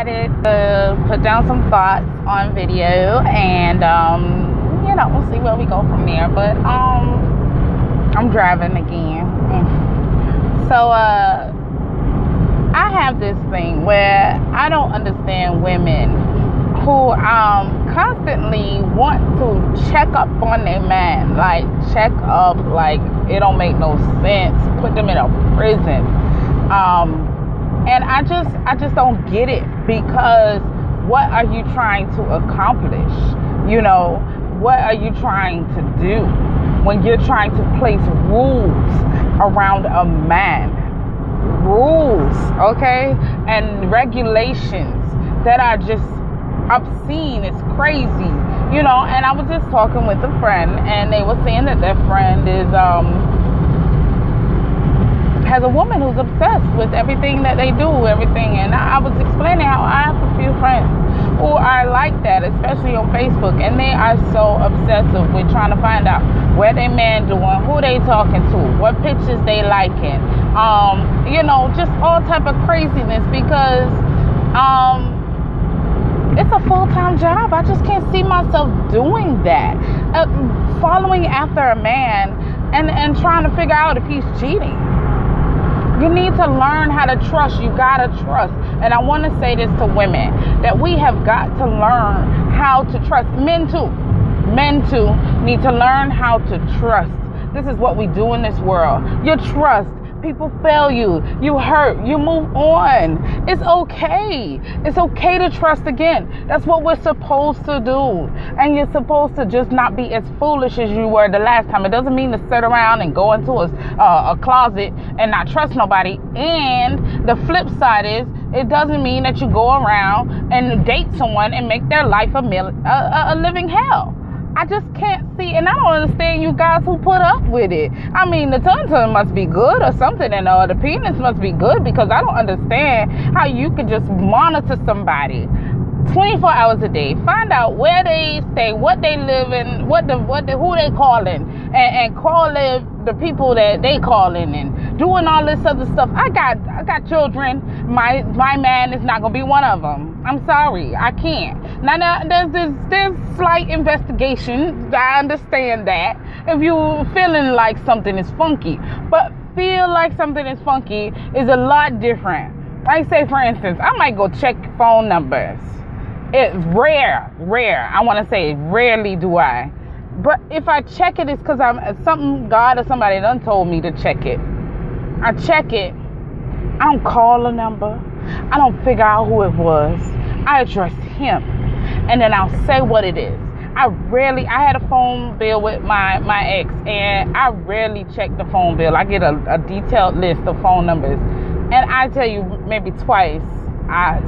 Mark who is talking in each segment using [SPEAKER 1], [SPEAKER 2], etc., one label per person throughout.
[SPEAKER 1] decided to put down some thoughts on video and, we'll see where we go from there. But I'm driving again. So I have this thing where I don't understand women who constantly want to check up on their man, like check up, like it don't make no sense, put them in a prison. And I just don't get it, because what are you trying to accomplish? What are you trying to do when you're trying to place rules around a man? Rules, okay? And regulations that are just obscene. It's crazy, and I was just talking with a friend, and they were saying that their friend is has a woman who's obsessed with everything that they do, everything. And I was explaining how I have a few friends who are like that, especially on Facebook, and they are so obsessive with trying to find out where their man doing, who they talking to, what pictures they liking, just all type of craziness, because it's a full-time job. I just can't see myself doing that, following after a man and trying to figure out if he's cheating. You need to learn how to trust. You gotta trust. And I want to say this to women, that we have got to learn how to trust. Men too need to learn how to trust. This is what we do in this world. You trust. People fail you. You hurt. You move on. It's okay. It's okay to trust again. That's what we're supposed to do. And you're supposed to just not be as foolish as you were the last time. It doesn't mean to sit around and go into a closet and not trust nobody. And the flip side is, it doesn't mean that you go around and date someone and make their life a living hell. I just can't see, and I don't understand you guys who put up with it. I mean, the tongue must be good or something, and the penis must be good, because I don't understand how you could just monitor somebody 24 hours a day, find out where they stay, what they live in, who they calling, and calling the people that they calling, and doing all this other stuff. I got children. My man is not gonna be one of them. I'm sorry, I can't. Now there's slight investigation. I understand that if you feeling like something is funky, but feel like something is funky is a lot different. Like, say for instance, I might go check phone numbers. It's rare. I want to say rarely do I. But if I check it, it's because God or somebody done told me to check it. I check it. I don't call a number. I don't figure out who it was. I address him, and then I'll say what it is. I had a phone bill with my ex, and I rarely check the phone bill. I get a detailed list of phone numbers, and I tell you, maybe twice,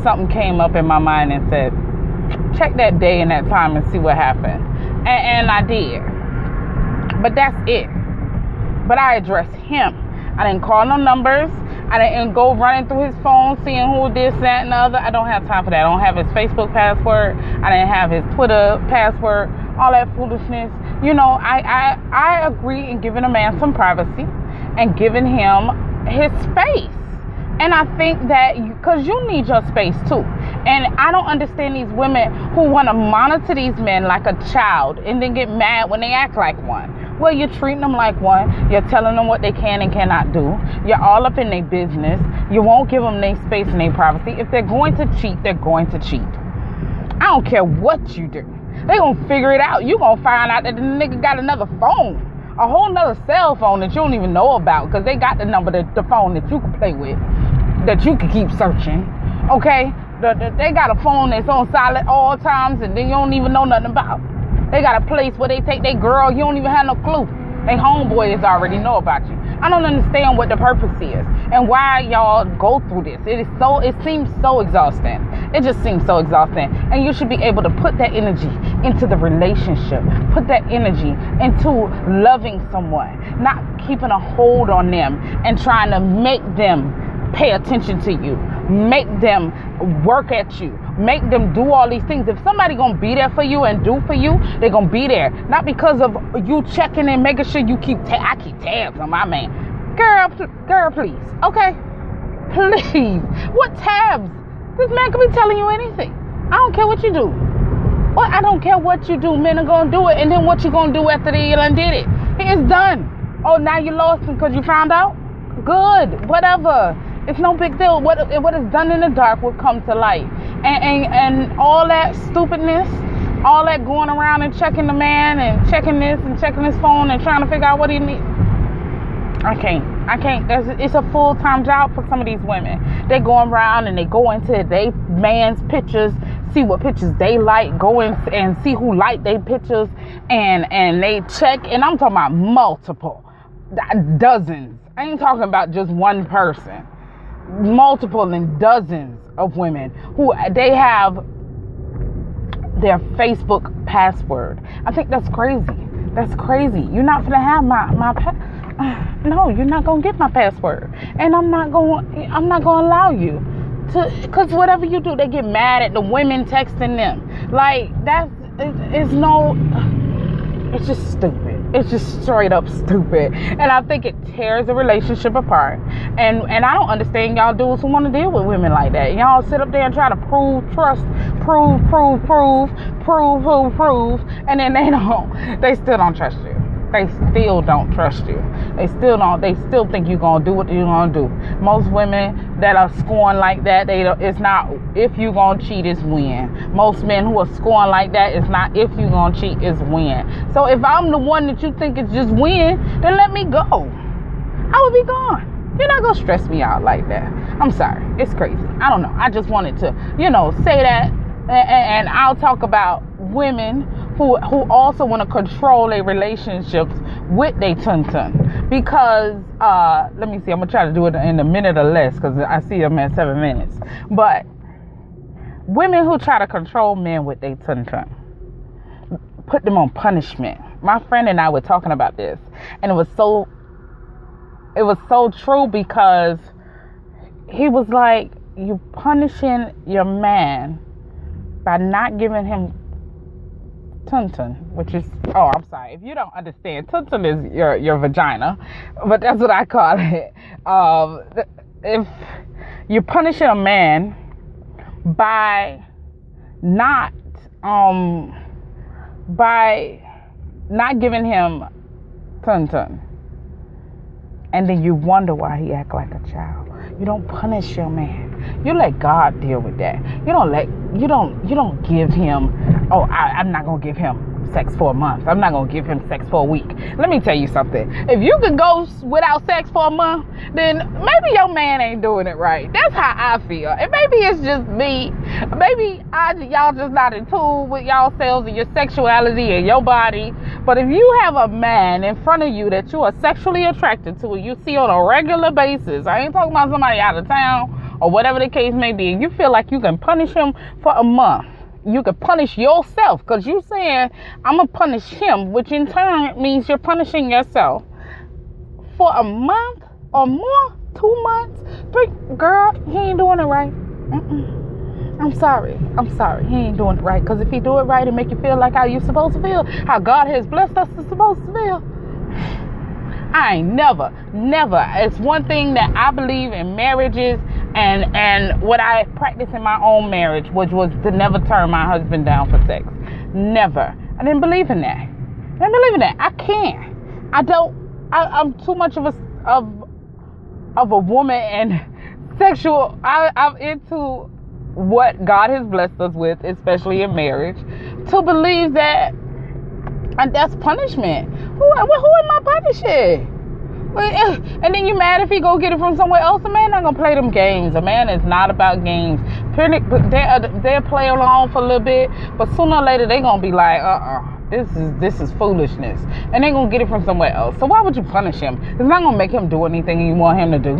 [SPEAKER 1] something came up in my mind and said, check that day and that time and see what happened. And I did. But that's it. But I addressed him. I didn't call no numbers. I didn't go running through his phone, seeing who this, that, and the other. I don't have time for that. I don't have his Facebook password. I didn't have his Twitter password. All that foolishness. I agree in giving a man some privacy and giving him his space. And I think that because you need your space too. And I don't understand these women who want to monitor these men like a child and then get mad when they act like one. Well, you're treating them like one. You're telling them what they can and cannot do. You're all up in their business. You won't give them their space and their privacy. If they're going to cheat, they're going to cheat. I don't care what you do. They're going to figure it out. You're going to find out that the nigga got another phone. A whole nother cell phone that you don't even know about, because they got the number, the phone that you can play with, that you can keep searching. Okay? They got a phone that's on silent all times, and then you don't even know nothing about. They got a place where they take their girl, you don't even have no clue. They homeboys already know about you. I don't understand what the purpose is and why y'all go through this. It seems so exhausting. It just seems so exhausting. And you should be able to put that energy into the relationship. Put that energy into loving someone, not keeping a hold on them and trying to make them pay attention to you, make them work at you, make them do all these things. If somebody gonna be there for you and do for you, they're gonna be there. Not because of you checking and making sure you I keep tabs on my man. Girl, please. Okay? Please. What tabs? This man could be telling you anything. I don't care what you do. Well, I don't care what you do. Men are going to do it. And then what you going to do after they done did it? It's done. Oh, now you lost him because you found out? Good. Whatever. It's no big deal. What is done in the dark will come to light. And all that stupidness, all that going around and checking the man and checking this and checking his phone and trying to figure out what he needs. I can't. It's a full-time job for some of these women. They going around and they go into their man's pictures, see what pictures they like, go in and see who like their pictures, and they check. And I'm talking about multiple, dozens. I ain't talking about just one person. Multiple and dozens of women who they have their Facebook password. I think that's crazy. That's crazy. You're not gonna have no, you're not gonna get my password, and I'm not gonna allow you to, because whatever you do, they get mad at the women texting them. Like it's just stupid. It's just straight up stupid, and I think it tears the relationship apart. And I don't understand y'all dudes who want to deal with women like that. Y'all sit up there and try to prove trust, prove, and then they still don't trust you. They still don't trust you. They still think you're going to do what you're going to do. Most women that are scorned like that, it's not if you're going to cheat, it's when. Most men who are scorned like that, it's not if you're going to cheat, it's when. So if I'm the one that you think is just when, then let me go. I would be gone. You're not going to stress me out like that. I'm sorry. It's crazy. I don't know. I just wanted to, say that. And I'll talk about women who also want to control their relationships with their tun-tun. Because, let me see, I'm going to try to do it in a minute or less because I see them at 7 minutes. But women who try to control men with their tun-tun, put them on punishment. My friend and I were talking about this, and it was so true, because he was like, you punishing your man by not giving him tun-tun, which is, I'm sorry if you don't understand, tun-tun is your vagina, but that's what I call it. If you're punishing a man by not giving him tun-tun, and then you wonder why he act like a child. You don't punish your man. You let God deal with that. You don't give him, I'm not going to give him sex for a month. I'm not going to give him sex for a week. Let me tell you something. If you could go without sex for a month, then maybe your man ain't doing it right. That's how I feel. And maybe it's just me. Maybe y'all just not in tune with yourselves and your sexuality and your body. But if you have a man in front of you that you are sexually attracted to, and you see on a regular basis, I ain't talking about somebody out of town or whatever the case may be, and you feel like you can punish him for a month, you can punish yourself, because you saying, I'm going to punish him, which in turn means you're punishing yourself for a month or more, 2 months, 3. Girl, he ain't doing it right. I'm sorry. He ain't doing it right, because if he do it right, it make you feel like how you supposed to feel, how God has blessed us to supposed to feel. I ain't never. It's one thing that I believe in marriages, and what I practiced in my own marriage, which was to never turn my husband down for sex. Never. I didn't believe in that. I can't. I'm too much of a woman and sexual. I'm into what God has blessed us with, especially in marriage, to believe that, and that's punishment. Who am I punishing? And then you mad if he go get it from somewhere else. A man not gonna play them games. A man is not about games. They'll play along for a little bit, but sooner or later they gonna be like, this is foolishness, and they gonna get it from somewhere else. So why would you punish him? It's not gonna make him do anything you want him to do.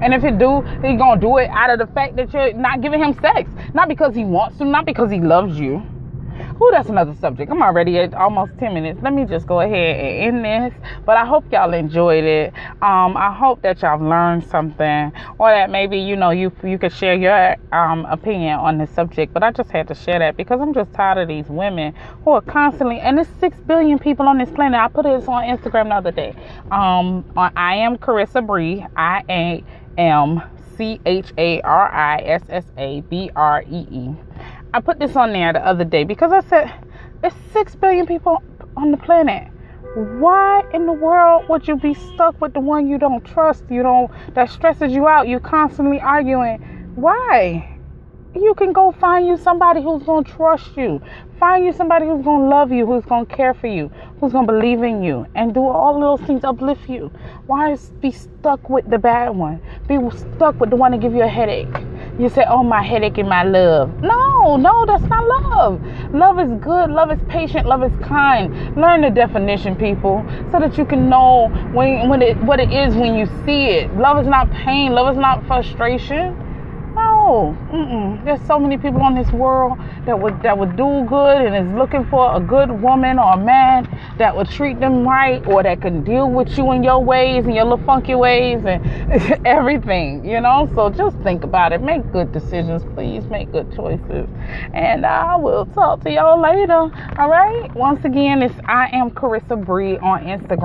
[SPEAKER 1] And if he do, he's gonna do it out of the fact that you're not giving him sex, not because he wants to, not because he loves you. Ooh, that's another subject. I'm already at almost 10 minutes. Let me just go ahead and end this. But I hope y'all enjoyed it. I hope that y'all learned something, or that maybe, you could share your opinion on this subject. But I just had to share that because I'm just tired of these women who are constantly, and there's 6 billion people on this planet. I put this on Instagram the other day. I am Carissa Bree. I am CHARISSABREE. I put this on there the other day because I said it's 6 billion people on the planet. Why in the world would you be stuck with the one you don't trust, that stresses you out, you constantly arguing? Why? You can go find you somebody who's going to trust you. Find you somebody who's going to love you, who's going to care for you, who's going to believe in you, and do all of those things, uplift you. Why be stuck with the bad one? Be stuck with the one that give you a headache. You say, oh, my headache and my love. No, that's not love. Love is good. Love is patient. Love is kind. Learn the definition, people, so that you can know what it is when you see it. Love is not pain. Love is not frustration. No, there's so many people on this world that would do good and is looking for a good woman or a man that would treat them right, or that can deal with you in your ways and your little funky ways and everything, So just think about it. Make good decisions, please. Make good choices. And I will talk to y'all later. All right. Once again, I am Carissa Bree on Instagram.